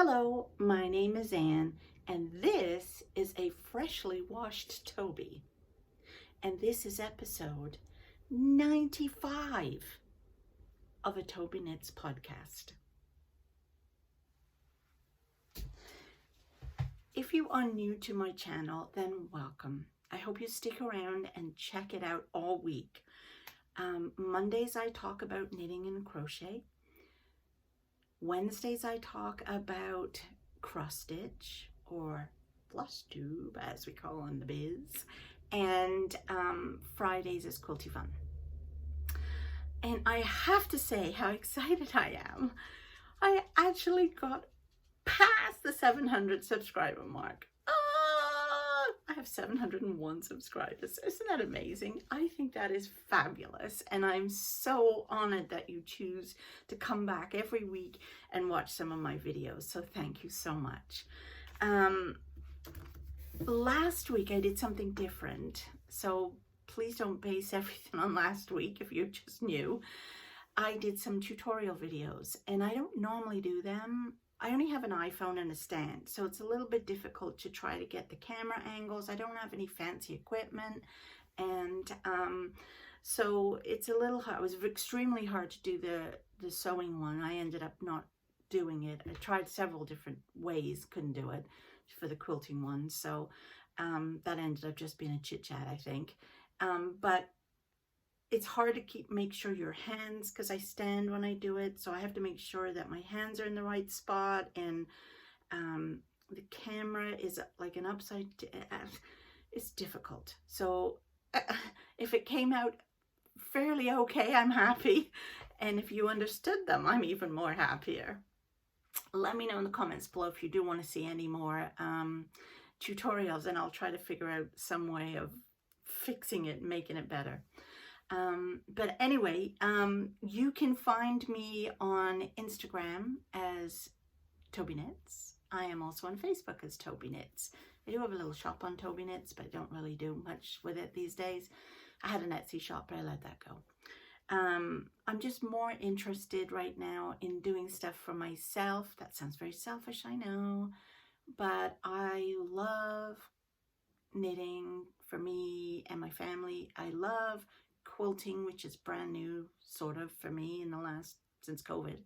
Hello, my name is Anne, and this is a freshly washed Toby. And this is episode 95 of a Tobyknits podcast. If you are new to my channel, then welcome. I hope you stick around and check it out all week. Mondays I talk about knitting and crochet. Wednesdays I talk about cross stitch or floss tube as we call on the biz, and Fridays is quilty fun. And I have to say how excited I am. I actually got past the 700 subscriber mark. I have 701 subscribers. Isn't that amazing? I think that is fabulous, and I'm so honored that you choose to come back every week and watch some of my videos, so thank you so much. Last week I did something different, so please don't base everything on last week if you're just new. I did some tutorial videos, and I don't normally do them. I only have an iPhone and a stand, so it's a little bit difficult to try to get the camera angles. I don't have any fancy equipment, and so it's a little hard. It was extremely hard to do the sewing one. I ended up not doing it. I tried several different ways, couldn't do it for the quilting one, so that ended up just being a chit-chat, I think. But it's hard to make sure your hands, because I stand when I do it, so I have to make sure that my hands are in the right spot, and the camera is like an upside down. It's difficult. So if it came out fairly okay, I'm happy, and if you understood them, I'm even more happier. Let me know in the comments below if you do want to see any more tutorials, and I'll try to figure out some way of fixing it and making it better. But anyway, you can find me on Instagram as Tobyknits. I am also on Facebook as Tobyknits. I do have a little shop on Tobyknits, but I don't really do much with it these days. I had an Etsy shop, but I let that go. I'm just more interested right now in doing stuff for myself. That sounds very selfish, I know, but I love knitting for me and my family. I love quilting, which is brand new sort of for me since COVID.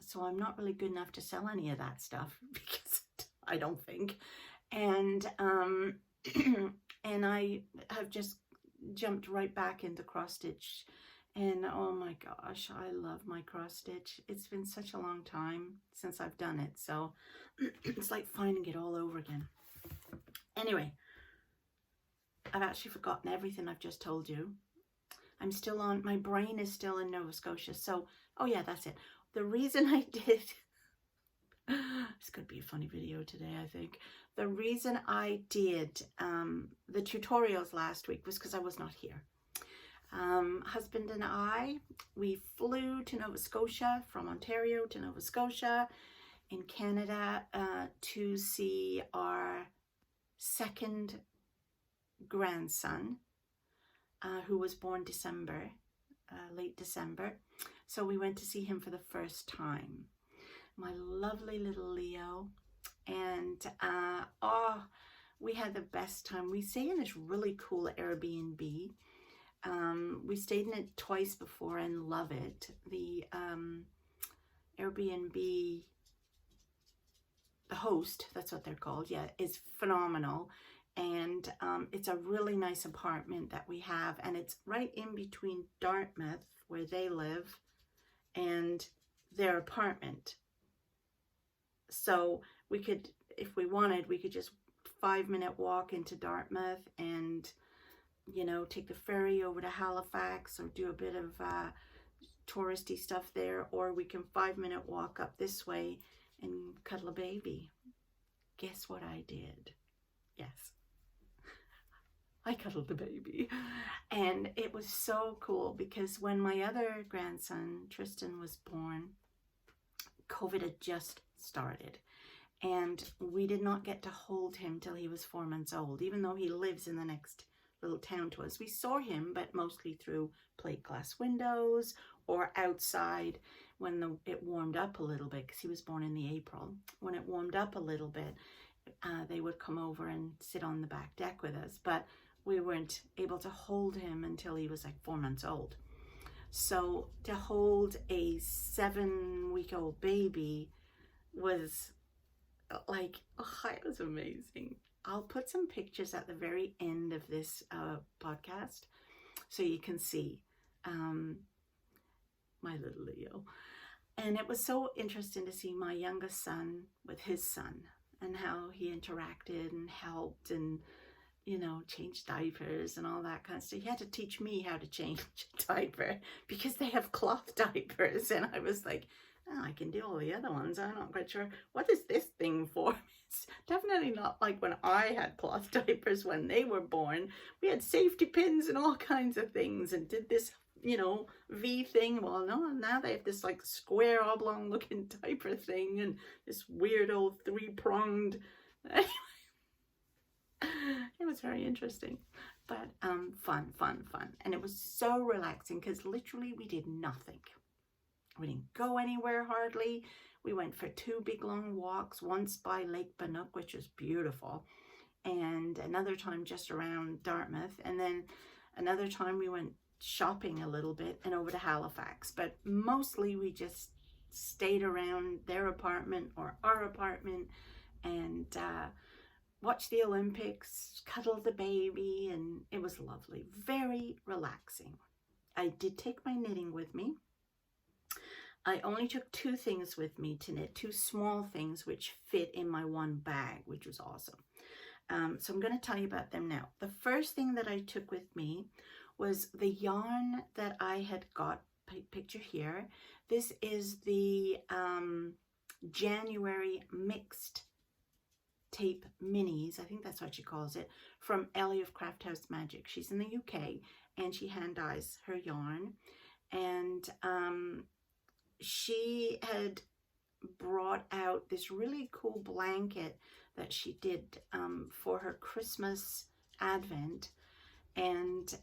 So I'm not really good enough to sell any of that stuff, because I don't think. And and I have just jumped right back into cross stitch, and oh my gosh, I love my cross stitch. It's been such a long time since I've done it, so it's like finding it all over again. Anyway, I've actually forgotten everything I've just told you. I'm still on, my brain is still in Nova Scotia. So, oh yeah, that's it. The reason I did, it's going to be a funny video today, I think. The reason I did the tutorials last week was because I was not here. Husband and I, we flew to Nova Scotia, from Ontario to Nova Scotia in Canada to see our second grandson, who was born December, late December. So we went to see him for the first time, my lovely little Leo, and oh, we had the best time. We stayed in this really cool Airbnb. We stayed in it twice before and love it. The Airbnb, the host, that's what they're called, yeah, is phenomenal. And it's a really nice apartment that we have, and it's right in between Dartmouth, where they live, and their apartment. So we could, if we wanted, we could just 5-minute walk into Dartmouth and, you know, take the ferry over to Halifax or do a bit of touristy stuff there, or we can 5-minute walk up this way and cuddle a baby. Guess what I did? Yes. I cuddled the baby, and it was so cool because when my other grandson, Tristan, was born, COVID had just started, and we did not get to hold him till he was 4 months old, even though he lives in the next little town to us. We saw him, but mostly through plate glass windows or outside when it warmed up a little bit, because he was born in the April. When it warmed up a little bit, they would come over and sit on the back deck with us, but we weren't able to hold him until he was like 4 months old. So to hold a 7-week-old baby was like, oh, it was amazing. I'll put some pictures at the very end of this podcast so you can see my little Leo. And it was so interesting to see my youngest son with his son and how he interacted and helped and, you know, change diapers and all that kind of stuff. He had to teach me how to change a diaper because they have cloth diapers. And I was like, oh, I can do all the other ones. I'm not quite sure. What is this thing for? It's definitely not like when I had cloth diapers when they were born. We had safety pins and all kinds of things and did this, you know, V thing. Well, no, now they have this like square oblong looking diaper thing and this weird old 3-pronged. It was very interesting, but fun. And it was so relaxing because literally we did nothing. We didn't go anywhere hardly. We went for 2 big long walks, once by Lake BANOOK, which was beautiful, and another time just around Dartmouth, and then another time we went shopping a little bit and over to Halifax. But mostly we just stayed around their apartment or our apartment and watched the Olympics, cuddled the baby, and it was lovely, very relaxing. I did take my knitting with me. I only took 2 things with me to knit, 2 small things which fit in my one bag, which was awesome. So I'm going to tell you about them now. The first thing that I took with me was the yarn that I had got, picture here. This is the January mixed tape minis, I think that's what she calls it, from Ellie of Craft House Magic. She's in the UK and she hand dyes her yarn, and she had brought out this really cool blanket that she did for her Christmas Advent and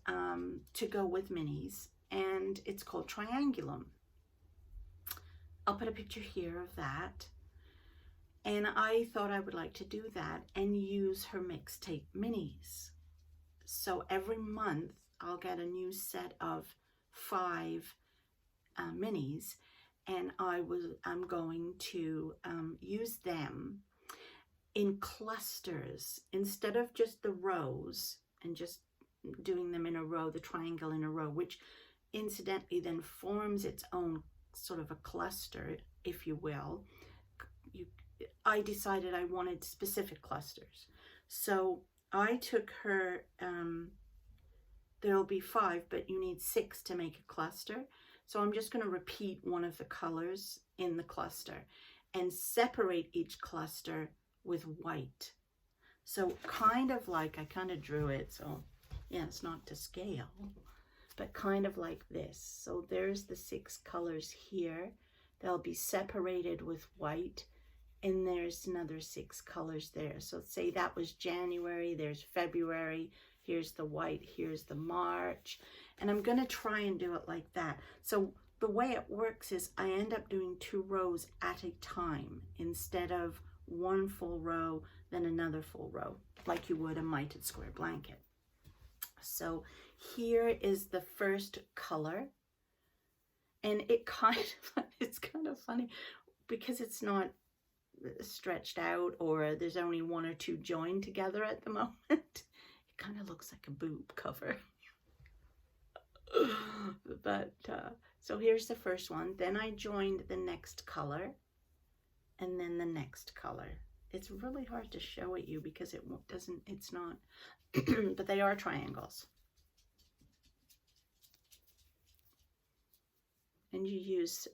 to go with minis, and it's called Triangulum. I'll put a picture here of that. And I thought I would like to do that and use her mixtape minis. So every month I'll get a new set of 5 minis, and I'm going to use them in clusters instead of just the rows and just doing them in a row, the triangle in a row, which incidentally then forms its own sort of a cluster, if you will. I decided I wanted specific clusters. So I took her, there'll be 5, but you need 6 to make a cluster. So I'm just going to repeat one of the colors in the cluster and separate each cluster with white. So kind of like, I kind of drew it, so yeah, it's not to scale, but kind of like this. So there's the 6 colors here. They'll be separated with white. And there's another 6 colors there. So say that was January, there's February, here's the white, here's the March. And I'm going to try and do it like that. So the way it works is I end up doing 2 rows at a time instead of 1 full row, then another full row, like you would a Mitred Square Blanket. So here is the first color. And it's kind of funny because it's not stretched out or there's only 1 or 2 joined together at the moment. It kind of looks like a boob cover. But so here's the first one. Then I joined the next color and then the next color. It's really hard to show it you because it's not, but they are triangles. And you use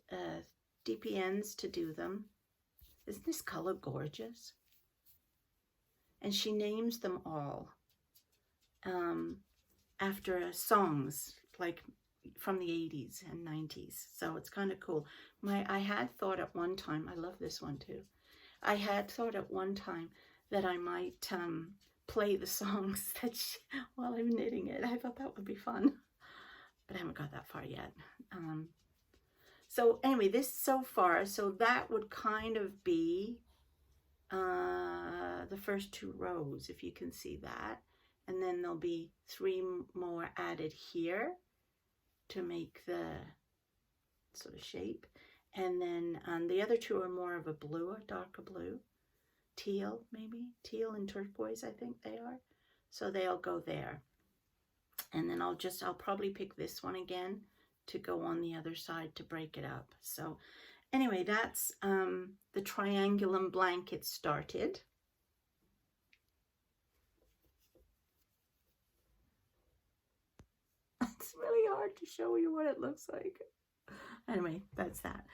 DPNs to do them. Isn't this color gorgeous? And she names them all after songs like from the 80s and 90s. So it's kind of cool. I had thought at one time, I love this one too. I had thought at one time that I might play the songs while I'm knitting it. I thought that would be fun, but I haven't got that far yet. So anyway, this so far, so that would kind of be the first 2 rows, if you can see that. And then there'll be 3 more added here to make the sort of shape. And then the other 2 are more of a blue, a darker blue, teal maybe, teal and turquoise I think they are. So they'll go there. And then I'll probably pick this one again to go on the other side to break it up. So anyway, that's the Triangulum Blanket started. It's really hard to show you what it looks like. Anyway, that's that.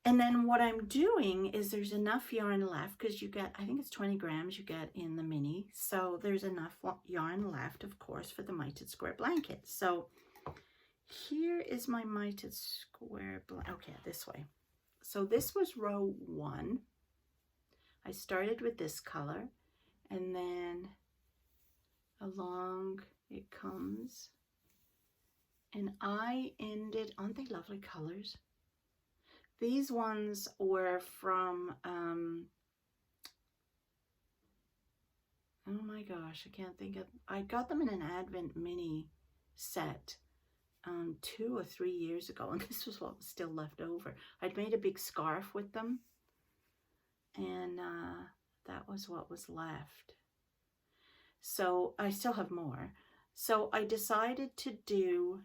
And then what I'm doing is there's enough yarn left, because you get, I think it's 20 grams you get in the mini. So there's enough yarn left, of course, for the Mitred Square Blanket. So here is my Mitred Square Blanket. Okay, this way. So this was row 1. I started with this color, and then along it comes. And I ended, aren't they lovely colors? These ones were from, oh my gosh, I can't think of, I got them in an Advent mini set 2 or 3 years ago, and this was what was still left over. I'd made a big scarf with them, and that was what was left. So I still have more. So I decided to do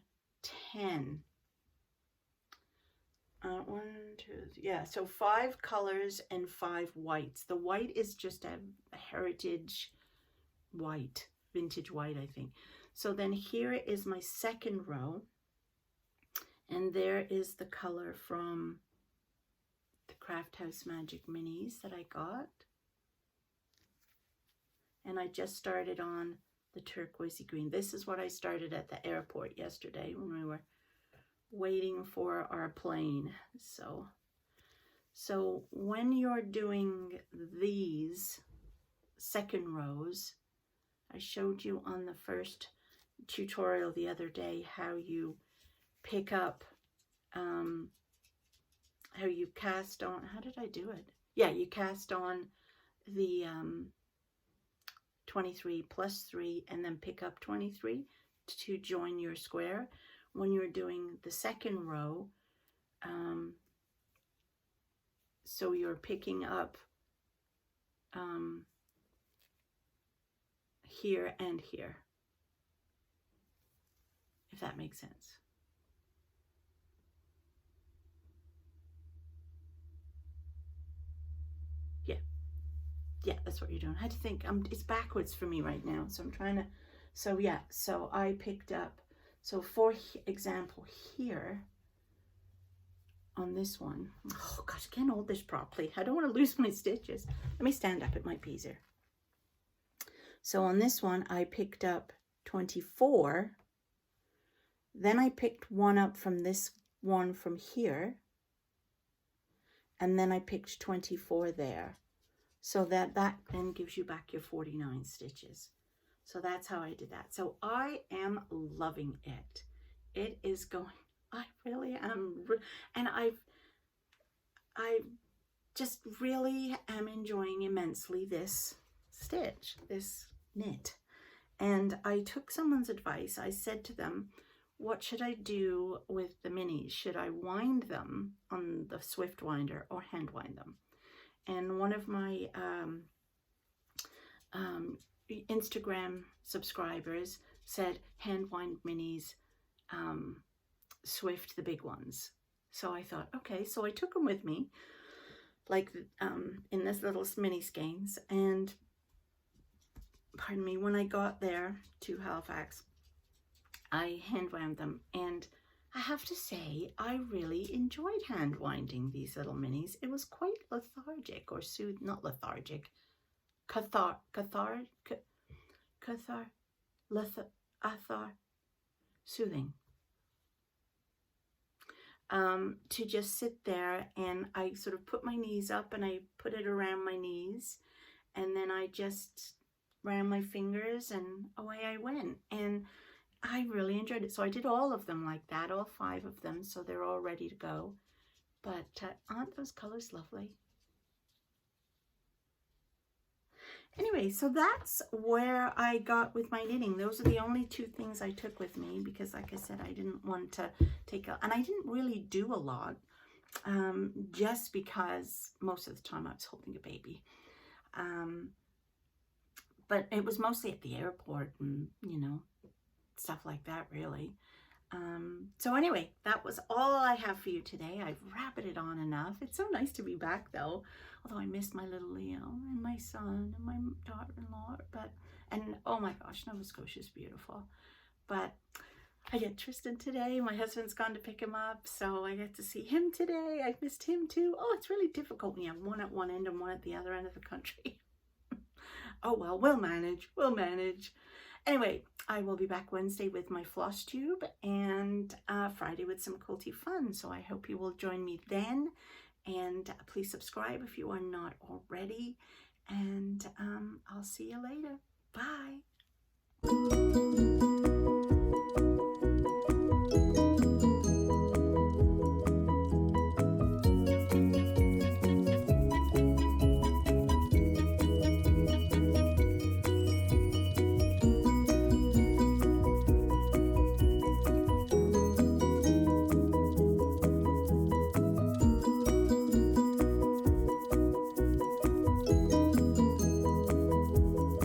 10. 1, 2, yeah, so 5 colors and 5 whites. The white is just a heritage white, vintage white, I think. So then here is my second row, and there is the color from the Craft House Magic minis that I got. And I just started on the turquoisey green. This is what I started at the airport yesterday when we were waiting for our plane. So when you're doing these second rows, I showed you on the first tutorial the other day how you pick up, how you cast on, how did I do it? Yeah, you cast on the 23 plus 3 and then pick up 23 to join your square. When you're doing the second row, so you're picking up here and here, if that makes sense. Yeah, that's what you're doing. I had to think, it's backwards for me right now, so I'm trying to, so yeah, so I picked up, so for example here, on this one, oh gosh, I can't hold this properly. I don't want to lose my stitches. Let me stand up, it might be easier. So on this one, I picked up 24, then I picked one up from this one from here, and then I picked 24 there. So that then gives you back your 49 stitches. So that's how I did that. So I am loving it. It is going, I really am, and I just really am enjoying immensely this stitch, this knit. And I took someone's advice. I said to them, what should I do with the minis? Should I wind them on the Swift winder or hand wind them? And one of my Instagram subscribers said hand wind minis, Swift the big ones. So I thought, okay, so I took them with me, like in this little mini skeins, and pardon me, when I got there to Halifax, I hand wound them, and I have to say, I really enjoyed hand winding these little minis. It was quite lethargic, or not lethargic, soothing. To just sit there, and I sort of put my knees up and I put it around my knees, and then I just ran my fingers and away I went, and I really enjoyed it. So I did all of them like that, all 5 of them, so they're all ready to go. But aren't those colors lovely? Anyway, so that's where I got with my knitting. Those are the only two things I took with me because, like I said, I didn't want to take and I didn't really do a lot, just because most of the time I was holding a baby. But it was mostly at the airport and, you know, stuff like that, really. So anyway, that was all I have for you today. I've rabbited on enough. It's so nice to be back, though. Although I missed my little Leo and my son and my daughter-in-law. And oh my gosh, Nova Scotia is beautiful. But I get Tristan today. My husband's gone to pick him up, so I get to see him today. I missed him too. Oh, it's really difficult when you have one at one end and one at the other end of the country. Oh well, we'll manage. We'll manage. Anyway, I will be back Wednesday with my floss tube and Friday with some quilty fun. So I hope you will join me then. And please subscribe if you are not already. And I'll see you later. Bye.